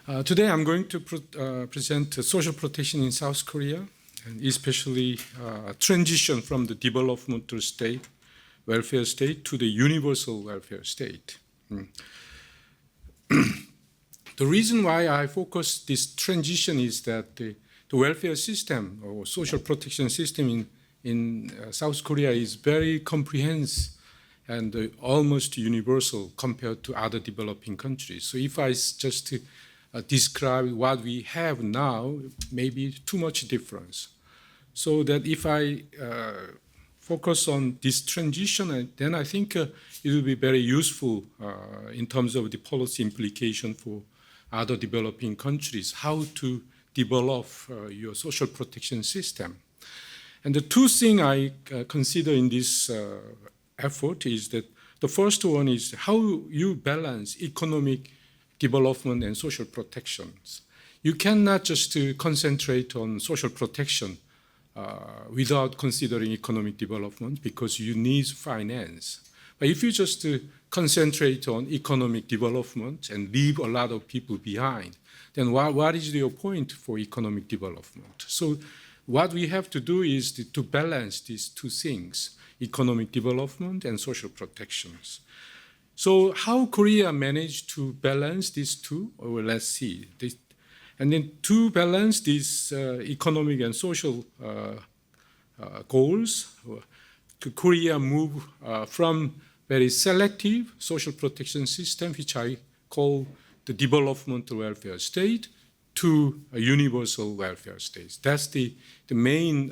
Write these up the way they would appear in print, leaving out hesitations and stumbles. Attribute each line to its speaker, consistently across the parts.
Speaker 1: Today I'm going to present social protection in South Korea, and especially transition from the developmental state, welfare state, to the universal welfare state. The reason why I focus this transition is that the welfare system or social protection system in South Korea is very comprehensive and almost universal compared to other developing countries. So if I just describe what we have now, maybe too much difference. So that if I focus on this transition, then I think it will be very useful in terms of the policy implication for other developing countries, how to develop your social protection system. And the two things I consider in this effort is that the first one is how you balance economic development and social protections. You cannot just concentrate on social protection without considering economic development because you need finance. But if you just concentrate on economic development and leave a lot of people behind, then what is your point for economic development? So what we have to do is to balance these two things, economic development and social protections. So how Korea managed to balance these two? Well, let's see. And then to balance these economic and social goals, Korea moved from very selective social protection system, which I call the developmental welfare state, to a universal welfare state. That's the main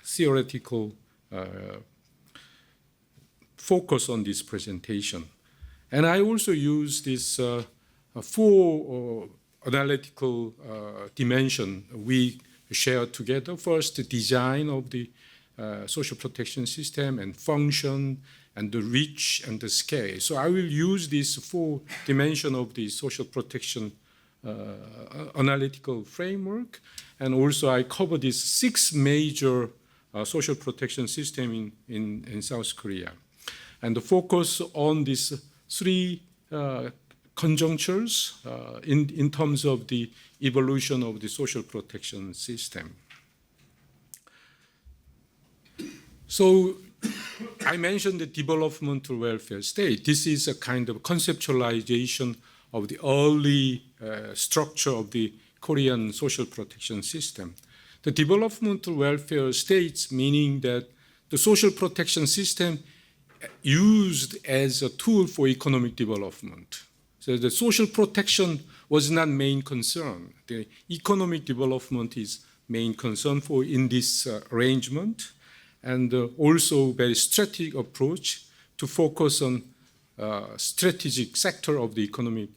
Speaker 1: theoretical focus on this presentation. And I also use this four analytical dimension we share together. First, the design of the social protection system and function and the reach and the scale. So I will use these four dimensions of the social protection analytical framework. And also I cover these six major social protection systems in South Korea. And the focus on these three conjunctures in terms of the evolution of the social protection system. So I mentioned the developmental welfare state. This is a kind of conceptualization of the early structure of the Korean social protection system. The developmental welfare states, meaning that the social protection system used as a tool for economic development. So the social protection was not main concern. The economic development is main concern for in this arrangement, and also very strategic approach to focus on strategic sector of the economic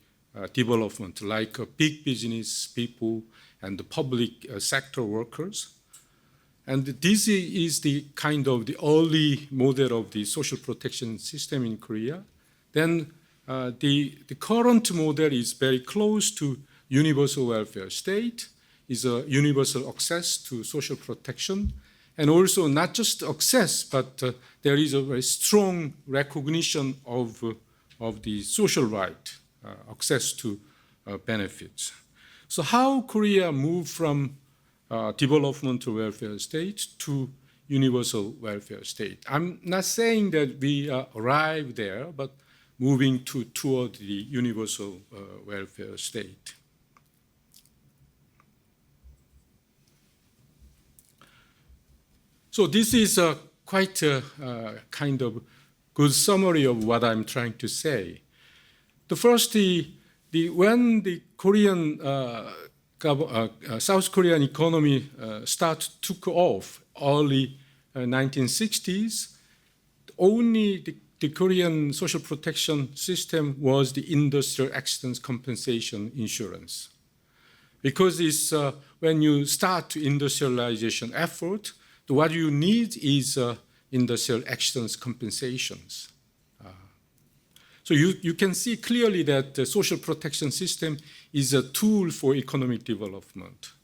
Speaker 1: development, like big business people and the public sector workers. And this is the kind of the early model of the social protection system in Korea. Then the current model is very close to universal welfare state, is a universal access to social protection, and also not just access, but there is a very strong recognition of the social right, access to benefits. So how Korea moved from developmental welfare state to universal welfare state? I'm not saying that we arrived there, but moving toward the universal welfare state. So this is quite a kind of good summary of what I'm trying to say. The first, when the Korean South Korean economy took off early 1960s, only the Korean social protection system was the industrial accident compensation insurance. Because it's, when you start industrialization effort, what you need is industrial accident compensations. So you can see clearly that the social protection system is a tool for economic development.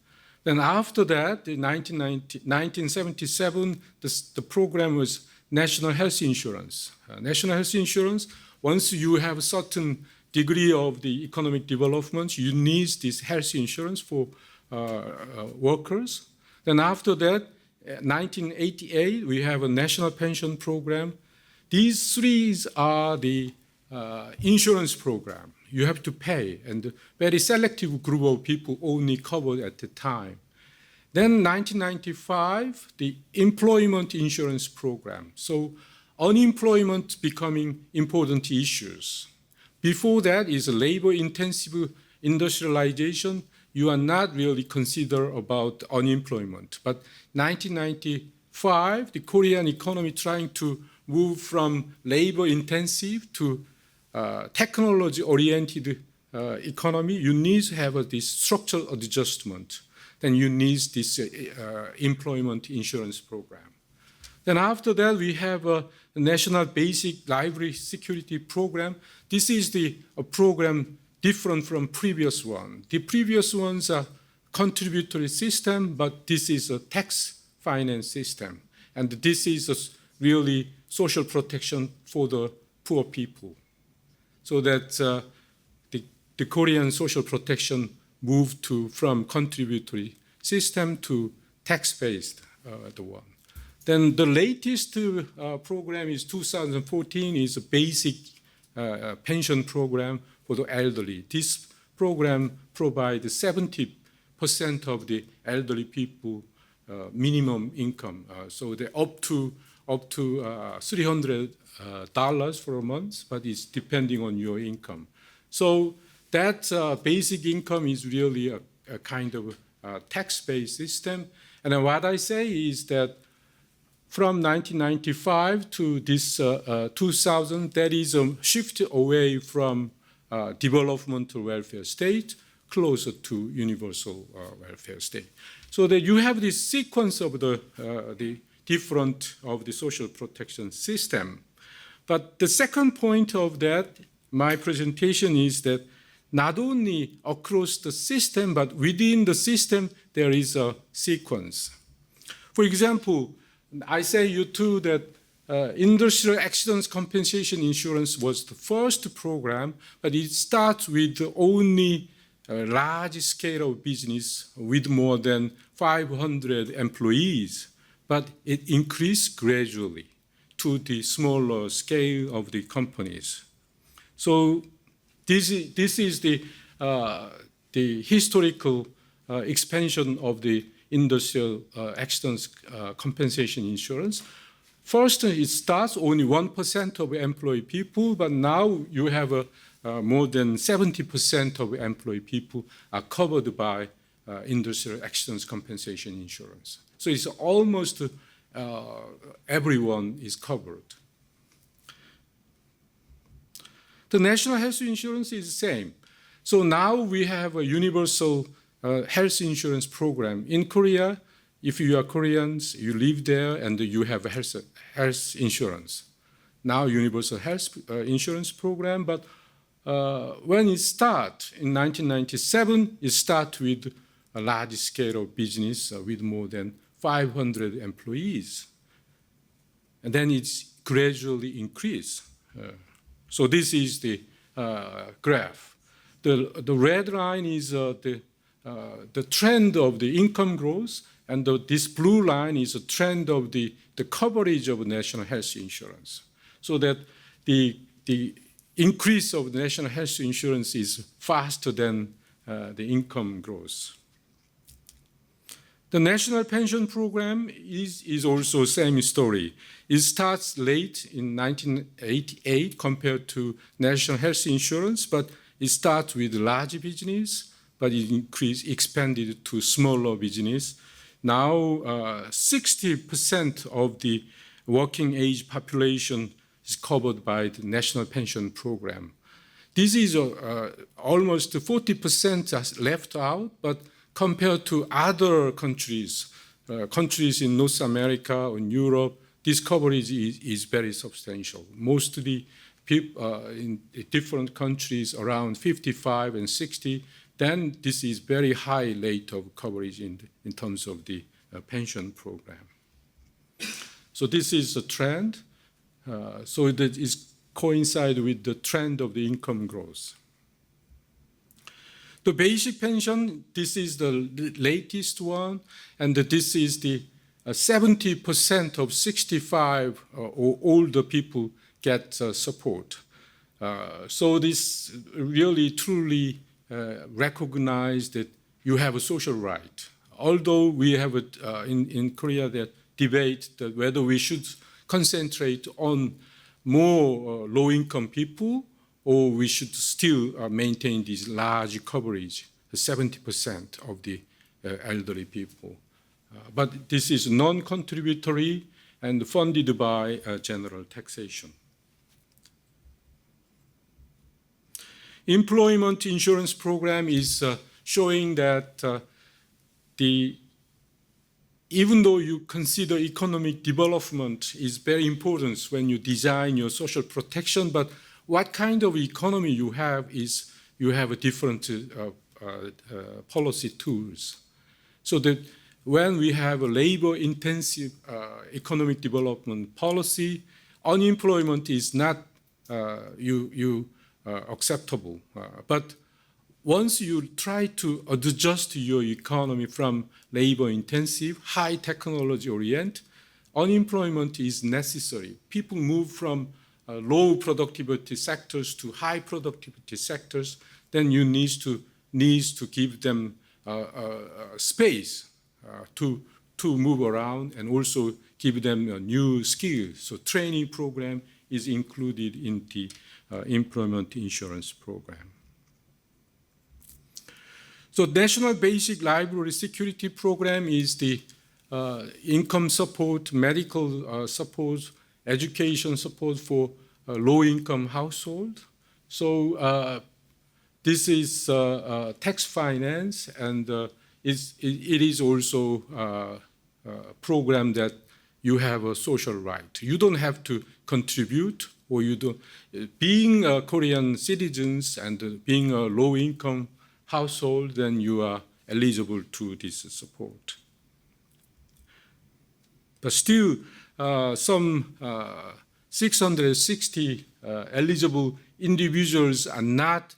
Speaker 1: Then after that, in 1977, the program was national health insurance. National health insurance, once you have certain degree of the economic development, you need this health insurance for workers. Then after that, 1988, we have a national pension program. These three are the insurance program. You have to pay, and a very selective group of people only covered at the time. Then 1995, the employment insurance program. So unemployment becoming important issues. Before that is labor-intensive industrialization. You are not really considered about unemployment. But 1995, the Korean economy trying to move from labor-intensive to technology-oriented economy. You need to have this structural adjustment. Then you need this employment insurance program. Then after that, we have a National Basic Library Security Program. This is a program different from previous one. The previous ones are contributory system, but this is a tax finance system. And this is a really social protection for the poor people. So that the Korean social protection moved from contributory system to tax-based the one. Then the latest program is 2014 is a basic pension program for the elderly. This program provides 70% of the elderly people minimum income. So they're up to $300 for a month, but it's depending on your income. So that basic income is really a kind of tax-based system. And what I say is that from 1995 to this 2000, there is a shift away from developmental welfare state closer to universal welfare state. So that you have this sequence of the different of the social protection system. But the second point of that, my presentation is that not only across the system, but within the system, there is a sequence. For example, I say you too that industrial accidents compensation insurance was the first program, but it starts with only a large scale of business with more than 500 employees, but it increased gradually to the smaller scale of the companies. So this is the historical expansion of the industrial accidents compensation insurance. First, it starts only 1% of employee people, but now you have more than 70% of employee people are covered by industrial accidents compensation insurance. So it's almost everyone is covered. The national health insurance is the same. So now we have a universal health insurance program. In Korea, if you are Koreans, you live there and you have a health insurance. Now universal health insurance program, but when it starts in 1997, it starts with a large scale of business with more than 500 employees. And then it's gradually increased. So this is the graph. The red line is the trend of the income growth, and this blue line is a trend of the coverage of national health insurance. So that the increase of the national health insurance is faster than the income growth. The national pension program is also same story. It starts late in 1988 compared to national health insurance, but it starts with large business, but it expanded to smaller business. Now 60% of the working age population is covered by the national pension program. This is almost 40% are left out, but compared to other countries, countries in North America or in Europe, this coverage is very substantial. Mostly people in different countries around 55 and 60, then this is very high rate of coverage in terms of the pension program. So this is a trend. So that is coincide with the trend of the income growth. The basic pension, this is the latest one, and this is the 70% of 65 or older people get support. So this really truly recognize that you have a social right. Although we have in Korea that debate that whether we should concentrate on more low-income people or we should still maintain this large coverage, 70% of the elderly people. But this is non-contributory and funded by general taxation. Employment insurance program is showing that even though you consider economic development is very important when you design your social protection, but what kind of economy you have is you have a different policy tools. So that when we have a labor-intensive economic development policy, unemployment is not acceptable. But once you try to adjust your economy from labor-intensive, high technology-oriented, unemployment is necessary. People move from low productivity sectors to high productivity sectors, then you need to give them space to move around and also give them new skills. So training program is included in the employment insurance program. So National Basic Library Security Program is the income support, medical support, education support for low-income household. So this is tax finance, and it is also a program that you have a social right. You don't have to contribute, or you don't. Being Korean citizens and being a low-income household, then you are eligible to this support. But still, some 660 eligible individuals are not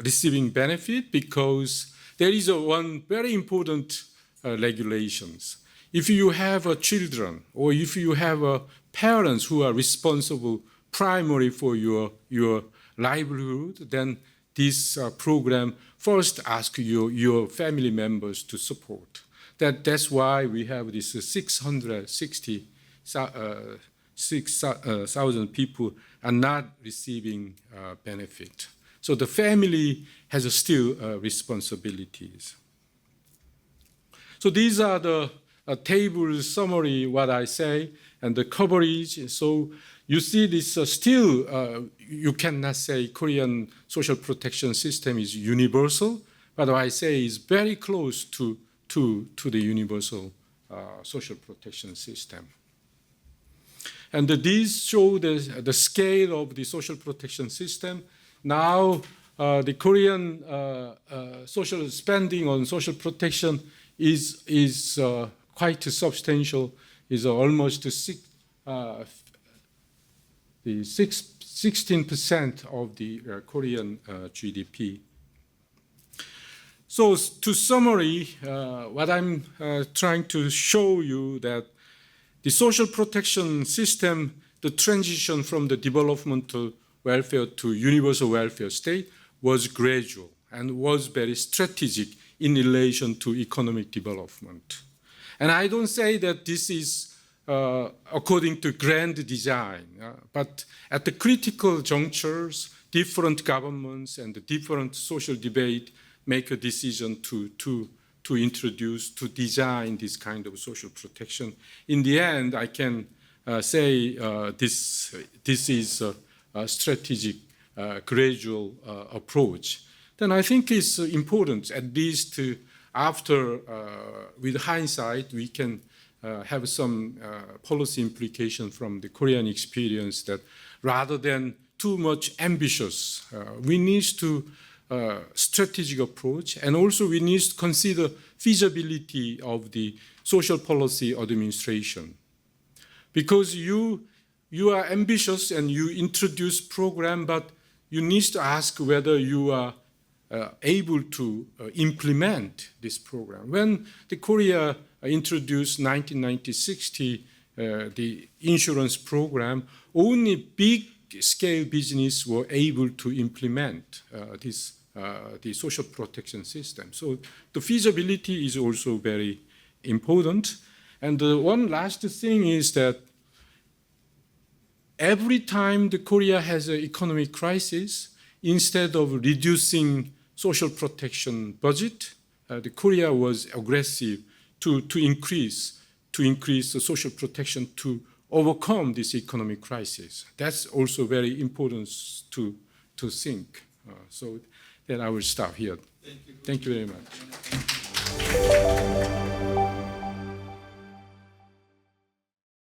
Speaker 1: receiving benefit because there is one very important regulations. If you have children or if you have parents who are responsible primarily for your livelihood, then this program first asks your family members to support. That's why we have this 660,000 people are not receiving benefit. So the family has still responsibilities. So these are the table summary, what I say, and the coverage. So you see this still, you cannot say Korean social protection system is universal, but what I say is very close to the universal social protection system. And these show the scale of the social protection system. Now, the Korean social spending on social protection is quite substantial, is almost 16% of the Korean GDP. So to summary, what I'm trying to show you that the social protection system, the transition from the developmental welfare to universal welfare state was gradual and was very strategic in relation to economic development. And I don't say that this is according to grand design, but at the critical junctures, different governments and the different social debate make a decision to introduce, to design this kind of social protection. In the end, I can say this is a strategic, gradual approach. Then I think it's important, at least after, with hindsight, we can have some policy implication from the Korean experience that rather than too much ambitious, we need to strategic approach, and also we need to consider feasibility of the social policy administration. Because you are ambitious and you introduce program, but you need to ask whether you are able to implement this program. When the Korea introduced 1960 the insurance program, only big-scale business were able to implement the social protection system. So the feasibility is also very important. And one last thing is that every time the Korea has an economic crisis, instead of reducing social protection budget, the Korea was aggressive to increase the social protection to overcome this economic crisis. That's also very important to think. So then I will stop here. Thank you very much.